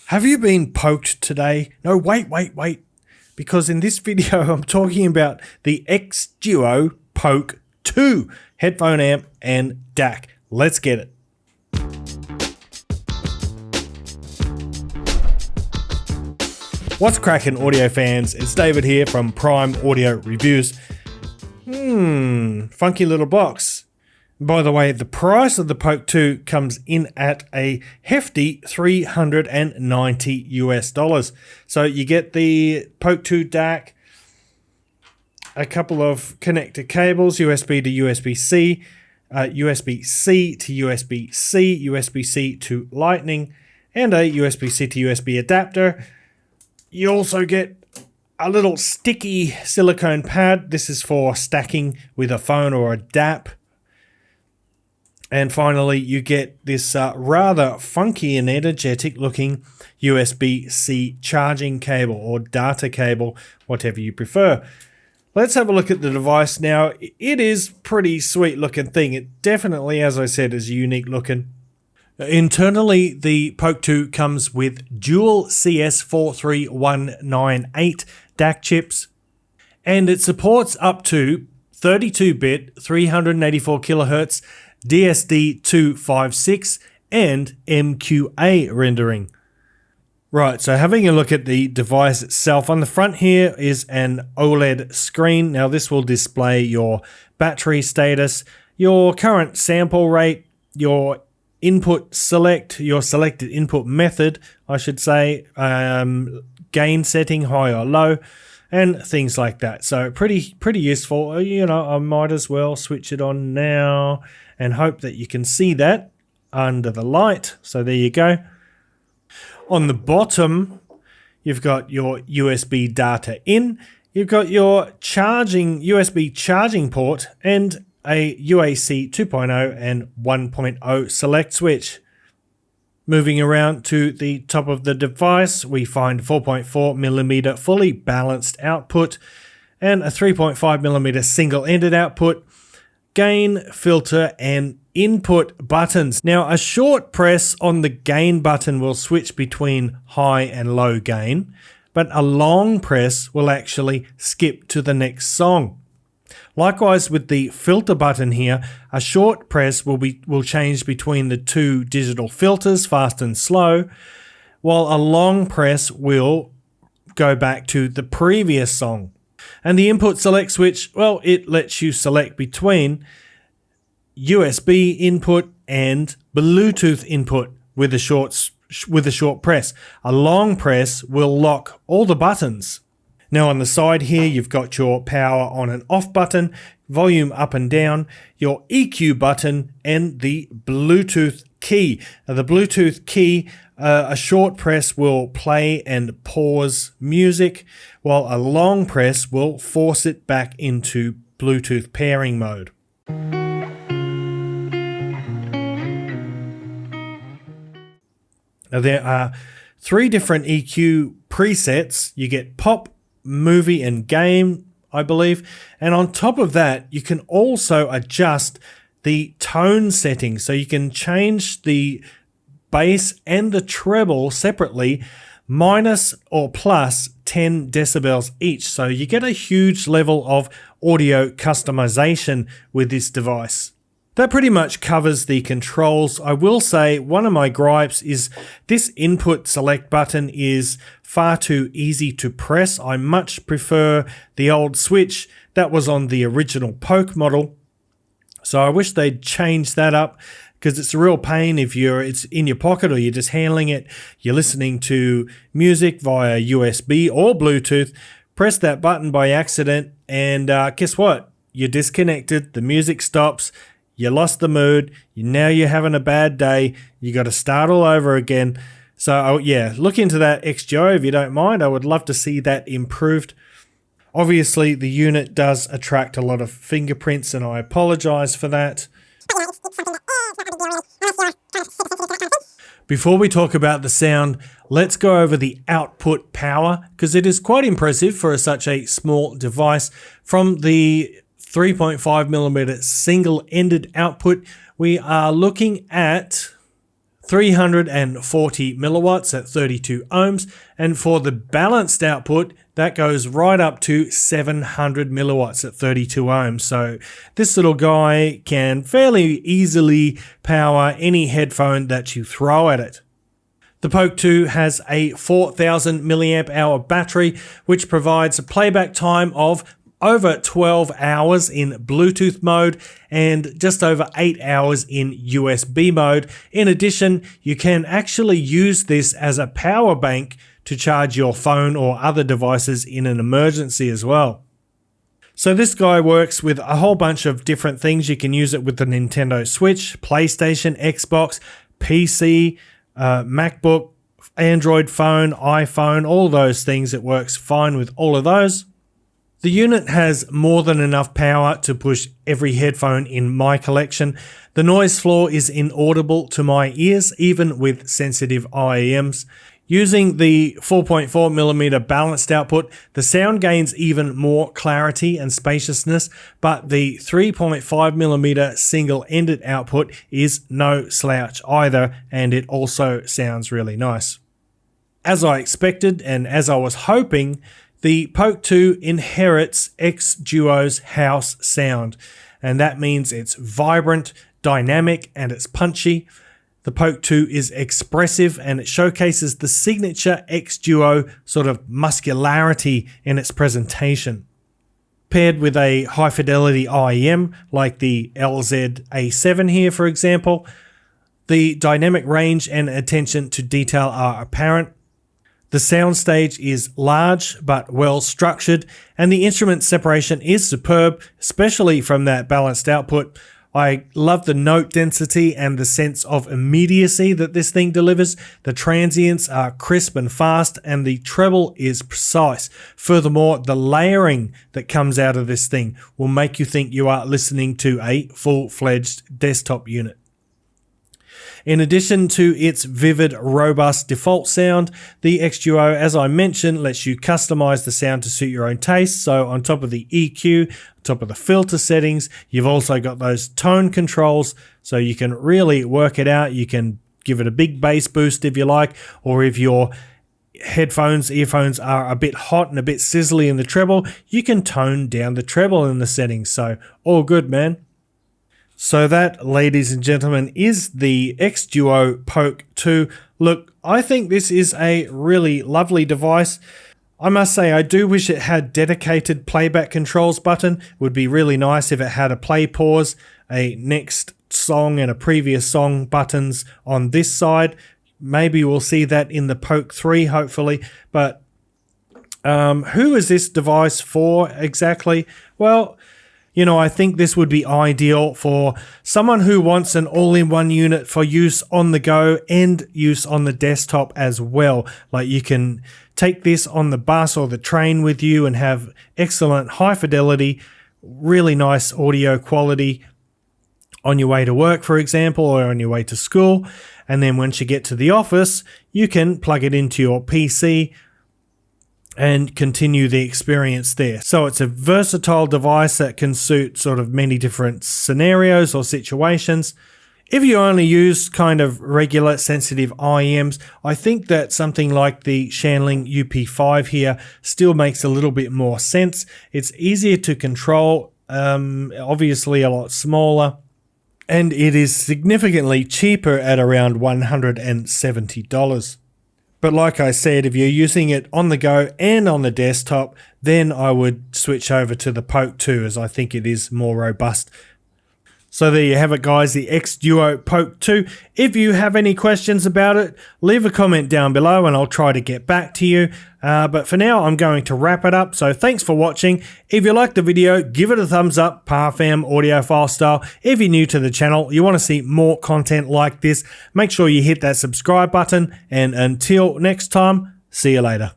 Have you been poked today? No, wait. Because in this video, I'm talking about the xDuoo Poke 2 headphone amp and DAC. Let's get it. What's cracking, audio fans? It's David here from Prime Audio Reviews. Funky little box. By the way, the price of the Poke 2 comes in at a hefty $390 US. So you get the Poke 2 DAC, a couple of connector cables, USB to USB-C, USB-C to USB-C, USB-C to Lightning, and a USB-C to USB adapter. You also get a little sticky silicone pad. This is for stacking with a phone or a DAP. And finally, you get this rather funky and energetic looking USB-C charging cable or data cable, whatever you prefer. Let's have a look at the device now. It is pretty sweet looking thing. It definitely, as I said, is unique looking. Internally, the Poke 2 comes with dual CS43198 DAC chips, and it supports up to 32-bit 384 kilohertz DSD256 and MQA rendering. Right, so having a look at the device itself, on the front here is an OLED screen. Now this will display your battery status, your current sample rate, your input select, your selected input method, I should say, gain setting, high or low, and things like that. So pretty useful. You know, I might as well switch it on now and hope that you can see that under the light. So there you go. On the bottom, you've got your USB data in, you've got your USB charging port, and a UAC 2.0 and 1.0 select switch. Moving around to the top of the device, we find 4.4mm fully balanced output and a 3.5mm single-ended output, gain, filter, and input buttons. Now, a short press on the gain button will switch between high and low gain, but a long press will actually skip to the next song. Likewise with the filter button here, a short press will change between the two digital filters, fast and slow, while a long press will go back to the previous song. And the input select switch, well, it lets you select between USB input and Bluetooth input with a short press. A long press will lock all the buttons. Now on the side here, you've got your power on and off button, volume up and down, your EQ button, and the Bluetooth key. Now, the Bluetooth key, a short press will play and pause music, while a long press will force it back into Bluetooth pairing mode. Now, there are 3 different EQ presets. You get pop, movie, and game, I believe. And on top of that, you can also adjust the tone settings. So you can change the bass and the treble separately, minus or plus 10 decibels each. So you get a huge level of audio customization with this device. That pretty much covers the controls. I will say one of my gripes is this input select button is far too easy to press. I much prefer the old switch that was on the original Poke model. So I wish they'd change that up, because it's a real pain if it's in your pocket or you're just handling it. You're listening to music via USB or Bluetooth. Press that button by accident and guess what? You're disconnected. The music stops. You lost the mood. Now you're having a bad day. You got to start all over again. So yeah, look into that xDuoo if you don't mind. I would love to see that improved. Obviously, the unit does attract a lot of fingerprints, and I apologize for that. Before we talk about the sound, let's go over the output power, because it is quite impressive for such a small device. From the 3.5mm single-ended output, we are looking at 340 milliwatts at 32 ohms, and for the balanced output, that goes right up to 700 milliwatts at 32 ohms. So this little guy can fairly easily power any headphone that you throw at it. The Poke 2 has a 4000 milliamp hour battery, which provides a playback time of over 12 hours in Bluetooth mode and just over 8 hours in USB mode. In addition, you can actually use this as a power bank to charge your phone or other devices in an emergency as well. So this guy works with a whole bunch of different things. You can use it with the Nintendo Switch, PlayStation, Xbox, PC, MacBook, Android phone, iPhone, all those things. It works fine with all of those. The unit has more than enough power to push every headphone in my collection. The noise floor is inaudible to my ears, even with sensitive IEMs. Using the 4.4mm balanced output, the sound gains even more clarity and spaciousness, but the 3.5mm single-ended output is no slouch either, and it also sounds really nice. As I expected, and as I was hoping, the Poke 2 inherits xDuoo's house sound, and that means it's vibrant, dynamic, and it's punchy. The Poke 2 is expressive, and it showcases the signature xDuoo sort of muscularity in its presentation. Paired with a high fidelity IEM like the LZA7 here, for example, the dynamic range and attention to detail are apparent. The soundstage is large but well structured, and the instrument separation is superb, especially from that balanced output. I love the note density and the sense of immediacy that this thing delivers. The transients are crisp and fast, and the treble is precise. Furthermore, the layering that comes out of this thing will make you think you are listening to a full-fledged desktop unit. In addition to its vivid, robust default sound, the xDuoo, as I mentioned, lets you customize the sound to suit your own taste. So on top of the EQ, on top of the filter settings, you've also got those tone controls, so you can really work it out. You can give it a big bass boost if you like, or if your earphones are a bit hot and a bit sizzly in the treble, you can tone down the treble in the settings. So all good, man. So that, ladies and gentlemen, is the xDuoo Poke 2. Look, I think this is a really lovely device. I must say, I do wish it had dedicated playback controls button. It would be really nice if it had a play pause, a next song and a previous song buttons on this side. Maybe we'll see that in the Poke 3, hopefully. But who is this device for exactly? Well, you know, I think this would be ideal for someone who wants an all-in-one unit for use on the go and use on the desktop as well. Like, you can take this on the bus or the train with you and have excellent high fidelity, really nice audio quality on your way to work, for example, or on your way to school. And then once you get to the office, you can plug it into your PC and continue the experience there. So it's a versatile device that can suit sort of many different scenarios or situations. If you only use kind of regular sensitive IEMs, I think that something like the Shanling UP5 here still makes a little bit more sense. It's easier to control, obviously a lot smaller, and it is significantly cheaper at around $170. But like I said, if you're using it on the go and on the desktop, then I would switch over to the Poke 2, as I think it is more robust. So there you have it, guys, the xDuoo Poke 2. If you have any questions about it, leave a comment down below and I'll try to get back to you. But for now, I'm going to wrap it up. So thanks for watching. If you liked the video, give it a thumbs up, Parfam Audiophile style. If you're new to the channel, you want to see more content like this, make sure you hit that subscribe button. And until next time, see you later.